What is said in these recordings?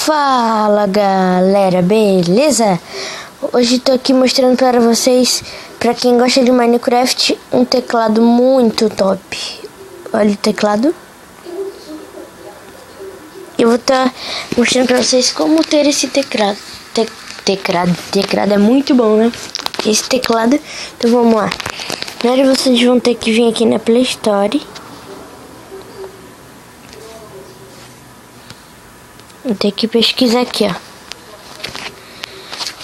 Fala galera, beleza? Hoje tô aqui mostrando para vocês, para quem gosta de Minecraft, um teclado muito top. Olha o teclado. Eu vou estar mostrando para vocês como ter esse teclado. Teclado é muito bom, né? Esse teclado, então vamos lá. Primeiro vocês vão ter que vir aqui na Play Store. Vou ter que pesquisar aqui,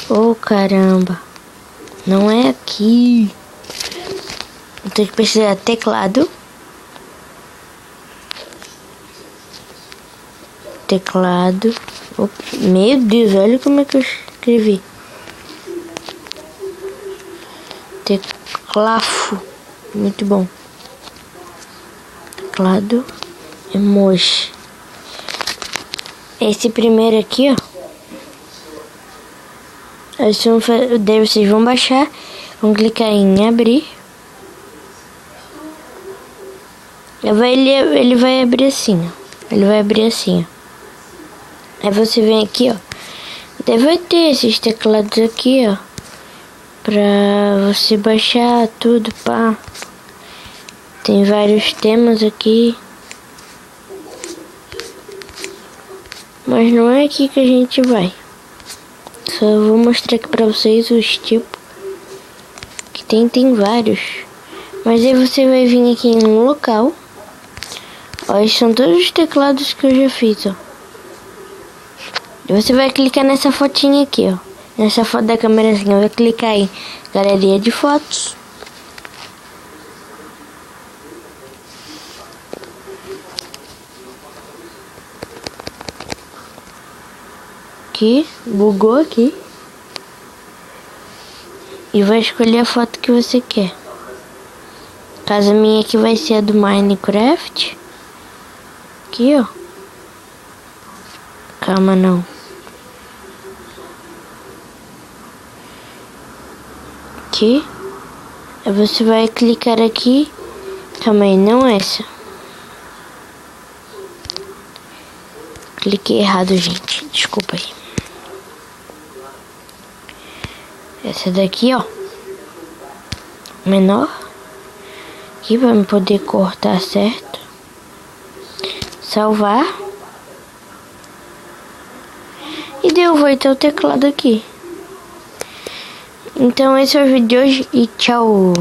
ó. Oh, caramba. Não é aqui. Vou ter que pesquisar teclado. Teclado. Oh, meu Deus, olha como é que eu escrevi. Teclafo. Muito bom. Teclado. Emoji. Esse primeiro aqui, ó. Daí vocês vão baixar. Vão clicar em abrir. Ele vai abrir assim, ó. Ele vai abrir assim, ó. Aí você vem aqui, ó. Daí vai ter esses teclados aqui, ó. Pra você baixar tudo, pá. Tem vários temas aqui. Mas não é aqui que a gente vai. Só vou mostrar aqui pra vocês os tipos. Que tem vários. Mas aí você vai vir aqui em um local. Ó, esses são todos os teclados que eu já fiz, ó. E você vai clicar nessa fotinha aqui, ó. Nessa foto da câmera assim, vai clicar em galeria de fotos. Aqui, bugou aqui. E vai escolher a foto que você quer. Caso a minha aqui vai ser a do Minecraft. Aqui, ó. Calma, não. Aqui. Aí você vai clicar aqui. Calma aí, não essa. Cliquei errado, gente. Desculpa aí. Essa daqui, ó. Menor. Aqui pra eu poder cortar certo. Salvar. E deu, vai ter o teclado aqui. Então esse é o vídeo de hoje e tchau.